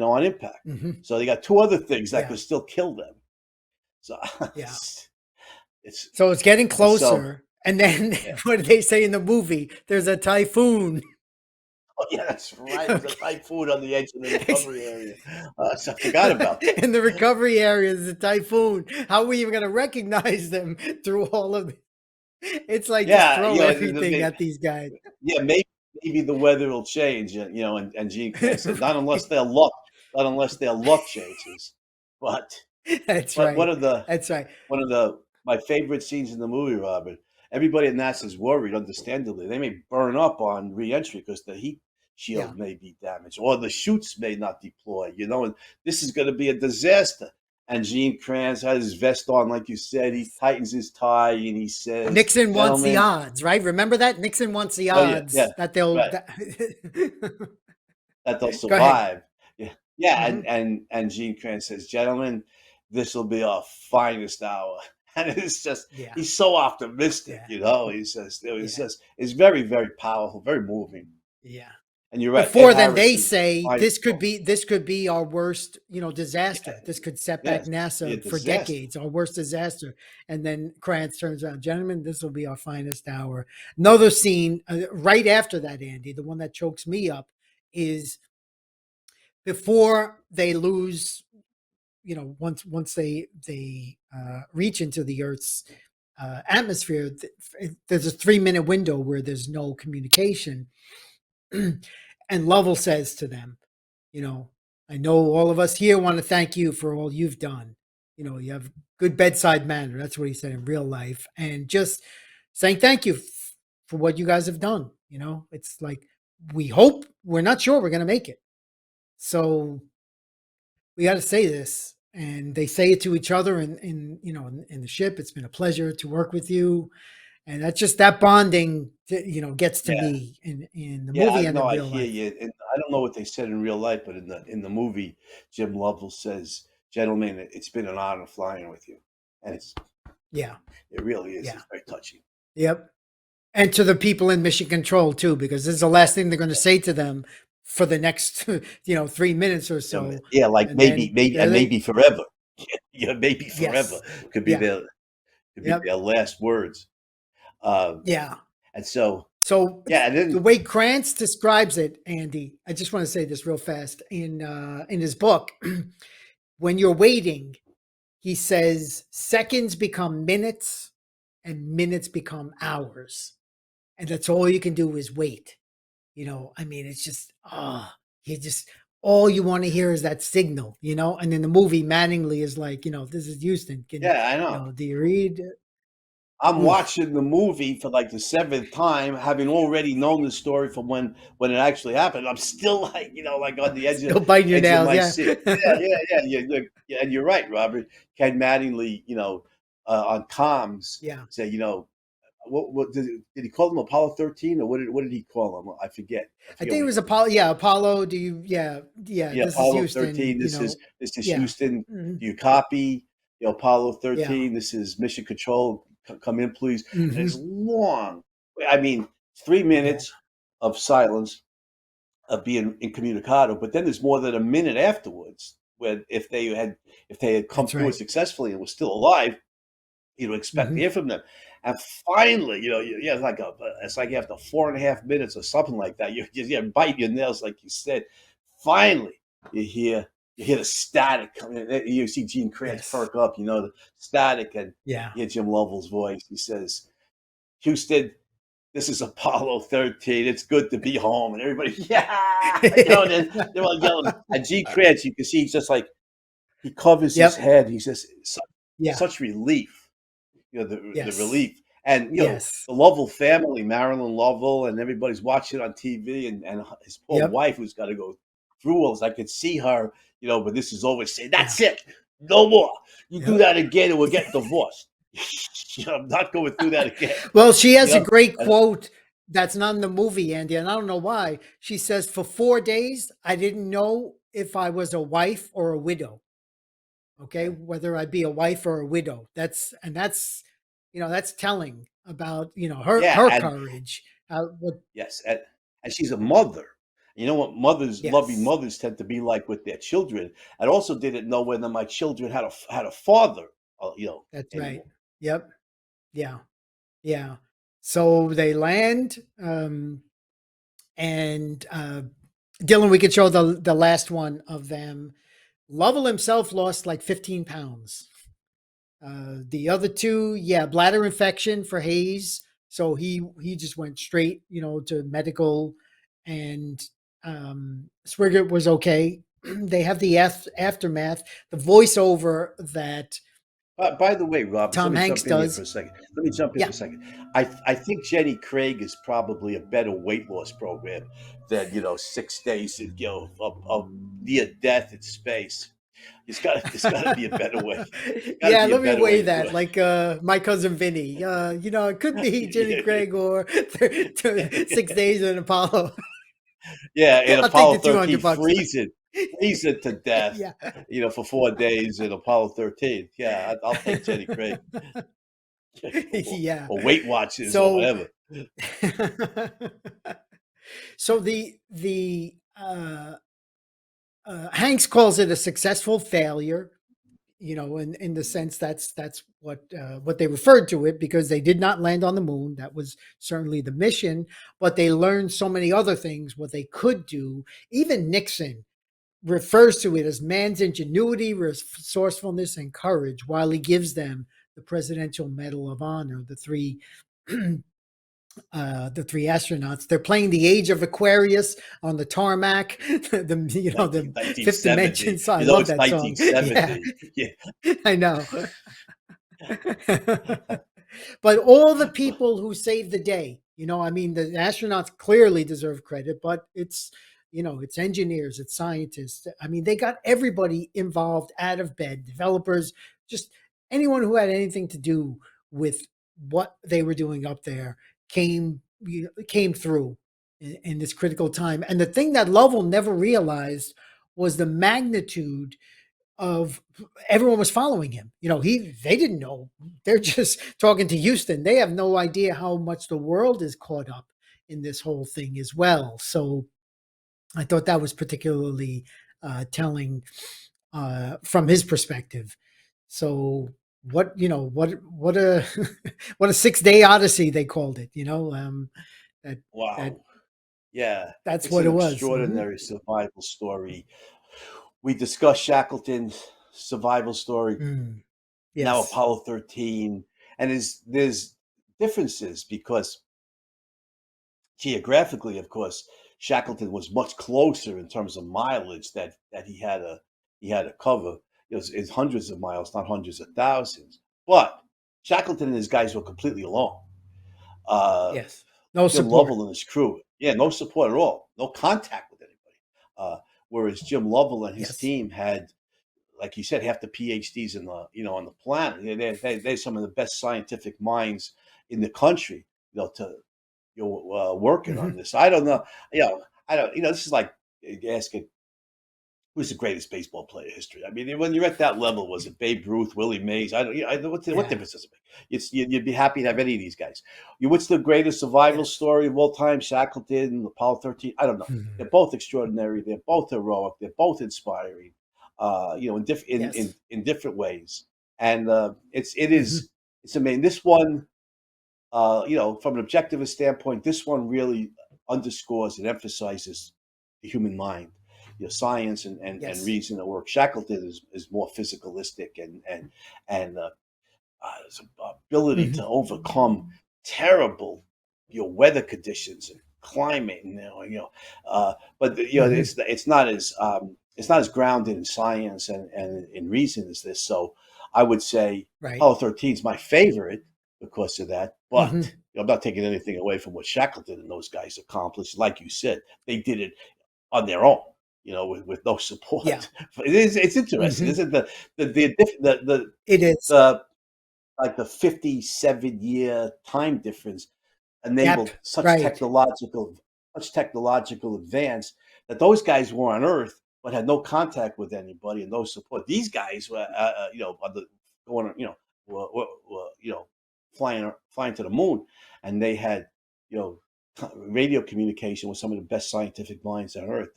on impact. Hmm. So they got two other things that Yeah. could still kill them. So Yeah. it's So it's getting so closer. And then yeah. what did they say in the movie? There's a typhoon. Oh, yeah, that's right. There's a Okay. typhoon on the edge of the It's- recovery area. So I forgot about that. in the recovery area, there's a typhoon. How are we even going to recognize them through all of it? It's like just Yeah, throw yeah, everything at these guys. yeah. Maybe the weather will change, and Gene Kranz said, not unless their luck changes. But That's but right. That's right. one of the my favorite scenes in the movie, Robert. Everybody at NASA is worried, understandably. They may burn up on reentry because the heat Yeah. shield may be damaged, or the chutes may not deploy. And this is going to be a disaster. And Gene Kranz has his vest on, like you said. He tightens his tie and he says, Nixon wants the "Gentlemen, odds, right? Remember that? Nixon wants the oh yeah, yeah, odds that they'll. right, that they'll Go ahead. survive." Yeah, yeah, and Hmm. and Gene Kranz says, "Gentlemen, this will be our finest hour." And it's just Yeah. he's so optimistic, Yeah. He says Yeah. it's very, very powerful, very moving. Yeah. And you're right, Ed Before then, Harris they is say fine. this could be our worst, Yeah, disaster. This could set back yes, be a NASA for disaster. decades, our worst disaster. And then Krantz turns around, gentlemen, this will be our finest hour. Another scene right after that, Andy, the one that chokes me up, is before they lose. Once they reach into the Earth's atmosphere, there's a 3-minute window where there's no communication, and Lovell says to them, you know, I know all of us here want to thank you for all you've done. You know, you have good bedside manner. That's what he said in real life. And just saying thank you for what you guys have done. You know, it's like we hope, we're not sure we're going to make it. So we got to say this. And they say it to each other in the ship. It's been a pleasure to work with you. And that's just that bonding, gets to Yeah, me in the yeah. movie and No, in I real hear life. you, and I don't know what they said in real life, but in the movie, Jim Lovell says, "Gentlemen, it's been an honor flying with you," and Yeah. it really is. Yeah. It's very touching. Yep. And to the people in mission control too, because this is the last thing they're going to Yeah, say to them for the next 3 minutes or so, yeah, like and then there they maybe forever. Yeah, maybe forever yes, could be yeah, their yep, last words. Um, yeah. and so, So yeah, and the then way Krantz describes it, Andy, I just want to say this real fast in his book. When you're waiting, he says seconds become minutes and minutes become hours, and that's all you can do is wait. I mean, it's just, you just, all you want to hear is that signal, and in the movie, Mattingly is like, this is Houston. yeah, I know. Do you read? I'm Oof, watching the movie for like the seventh time, having already known the story from when it actually happened. I'm still like, like on the still biting your edge of nails. my Yeah. seat. Yeah, and you're right, Robert. Ken Mattingly, on comms, Yeah. say, what did he call them, Apollo 13, or what did he call them? I forget. I I forget think it what he was called. Apollo. Yeah. Apollo. Do you, yeah. Yeah. Yeah, This is Apollo Houston, 13. This is yeah. Houston. Mhm. Do you copy? Apollo Yeah. 13. This is Mission Control. Come in, please. And it's Hmm. long. I mean, three Yeah. minutes of silence of being incommunicado, but then there's more than a minute afterwards when if they had come That's through it right. successfully and was still alive, expect to Hmm. hear from them. And finally, yeah, it's like after 4.5 minutes or something like that, you're biting your nails, like you said. Finally, you hear you hear the static coming. You see Gene Kranz Yes. perk up, the static, and Yeah. you hear Jim Lovell's voice. He says, "Houston, this is Apollo 13. It's good to be home." And everybody, yeah, they're all yelling. And Gene Kranz, you can see, he's just like, he covers his Yep. head. He's just Yeah. such relief, the Yes. relief. And Yes. the Lovell family, Marilyn Lovell, and everybody's watching on TV, and his poor Yep. wife, who's got to go through all this. I could see her, but this is always saying, Yeah. "That's it, no more. You do Yep. that again, and we'll get divorced." I'm not going through that again. Well, she has a great And quote that's not in the movie, Andy, and I don't know why. She says, "For 4 days, I didn't know if I was a wife or a widow. Okay, yeah, whether I'd be a wife or a widow." That's telling about her yeah, her and courage. What? yes, and she's a mother. You know what loving Yes, mothers tend to be like with their children. I also didn't know whether my children had a father, that's right. anymore. Yep. Yeah. Yeah. So they land, and Dylan, we could show the last one of them. Lovell himself lost like 15 pounds. The other two, yeah, bladder infection for Hayes. So he just went straight, to medical, and Swigert was okay. They have the aftermath, the voiceover that By the way, Robert, let Tom me Hanks jump in here for does. a second. Let me jump in for Yeah, a second. I think Jenny Craig is probably a better weight loss program than 6 days of near death in space. It's got to be a better way. It's got to yeah. be a Let me better way weigh to do that. it. Like my cousin Vinny. It could be Jenny Yeah, Craig or 6 days in Apollo. yeah, in I'll take Apollo the 13, 200 bucks. freezing to death, Yeah. for 4 days in Apollo 13. Yeah, I'll take Jenny Craig, or, Yeah. or Weight Watchers or So whatever. so the Hanks calls it a successful failure, in the sense that's what they referred to it, because they did not land on the moon. That was certainly the mission, but they learned so many other things what they could do. Even Nixon refers to it as man's ingenuity, resourcefulness, and courage, while he gives them the Presidential Medal of Honor, the three the three astronauts. They're playing the Age of Aquarius on the tarmac, the fifth dimension. 1970. So I You know, love it's that song. Yeah, 1970. Yeah. I know. But all the people who saved the day, I mean, the astronauts clearly deserve credit, but it's engineers, it's scientists. I mean, they got everybody involved out of bed, developers, just anyone who had anything to do with what they were doing up there came through in this critical time. And the thing that Lovell never realized was the magnitude of everyone was following him. They didn't know. They're just talking to Houston. They have no idea how much the world is caught up in this whole thing as well. So I thought that was particularly telling from his perspective. So what a what a 6 day odyssey they called it. That that Wow. Yeah. that's It's what an it was. Hmm. extraordinary survival story. We discussed Shackleton's survival story, Mm, now yes. Apollo 13. And there's differences because geographically, of course, Shackleton was much closer in terms of mileage that he had to cover. It's hundreds of miles, not hundreds of thousands. But Shackleton and his guys were completely alone. Uh, Yes. No Jim support. Lovell and his crew, yeah, no support at all, no contact with anybody. Whereas Jim Lovell and his Yes. team had, like you said, half the PhDs on the planet. They're some of the best scientific minds in the country. To working Hmm. on this. I don't know. I don't. This is like asking who's the greatest baseball player in history. I mean, when you're at that level, was it Babe Ruth, Willie Mays? I don't. What Yeah. difference does it make? You'd be happy to have any of these guys. What's the greatest survival Yes. story of all time? Shackleton, Apollo 13. I don't know. Mhm. They're both extraordinary. They're both heroic. They're both inspiring. In Yes. in different ways. And it Hmm. is it's amazing. This one, from an objectivist standpoint, this one really underscores and emphasizes the human mind, science and Yes. reason at work. Shackleton is more physicalistic and his ability to Hmm. overcome terrible, weather conditions and climate, and but Hmm. it's not as grounded in science and in reason as this. So I would say Right. Apollo 13 is my favorite because of that. But Hmm. I'm not taking anything away from what Shackleton and those guys accomplished. Like you said, they did it on their own. With no Yeah. support. It's interesting, Hmm. isn't the It is. the like the 57-year time difference Yep. enabled Right. such technological advance that those guys were on Earth but had no contact with anybody and no support. These guys were, on the going, flying to the moon, and they had, you know, radio communication with some of the best scientific minds on Earth.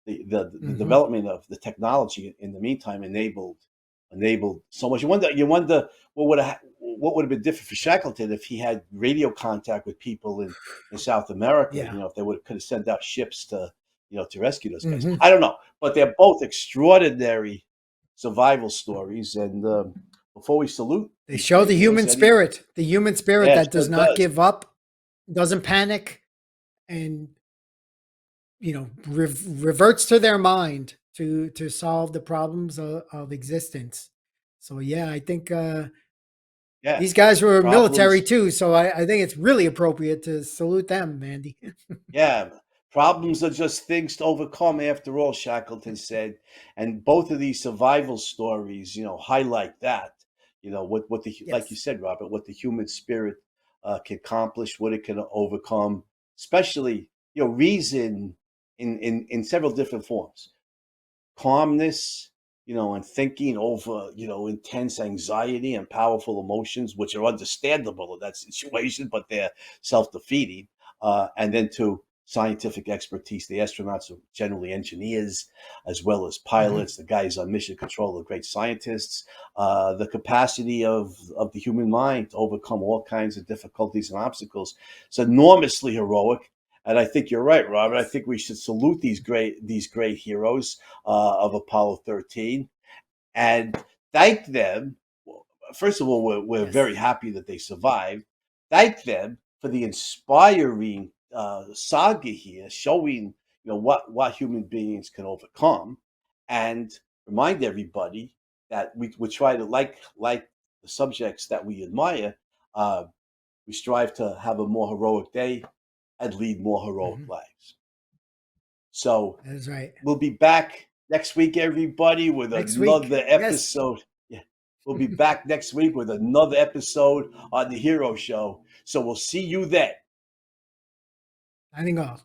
The Hmm. development of the technology in the meantime enabled so much. You wonder what would have been different for Shackleton if he had radio contact with people in South America. Yeah. If they could have sent out ships to rescue those guys. Hmm. I don't know, but they're both extraordinary survival stories. And before we salute They these show great heroes, any the human spirit yeah, it that sure does not does. give up, doesn't panic, and reverts to their mind to solve the problems of existence. So yeah, I think Yeah, these guys were military problems. too, so I think it's really appropriate to salute them, Mandy. Yeah, problems are just things to overcome. After all, Shackleton said, and both of these survival stories, highlight that. What the like you Yes. said, Robert, what the human spirit can accomplish, what it can overcome, especially reason in several different forms, calmness, and thinking over, intense anxiety and powerful emotions, which are understandable in that situation, but they're self-defeating. And then to scientific expertise, the astronauts are generally engineers as well as Hmm. pilots. The guys on mission control are great scientists. The capacity of the human mind to overcome all kinds of difficulties and obstacles is enormously heroic. And I think you're right, Robert. I Yes. think we should salute these great heroes of Apollo 13 and thank them. First of all, we're very Yes. happy that they survived. Thank them for the inspiring saga here, showing what human beings can overcome, and remind everybody that we try to like the subjects that we admire. Uh, we strive to have a more heroic day and lead more heroic Mhm. lives. So That is right. we'll be back next week, everybody, with Next week. another Yes. episode. Yeah, we'll be back next week with another episode on the Hero Show. So we'll see you then. Signing off.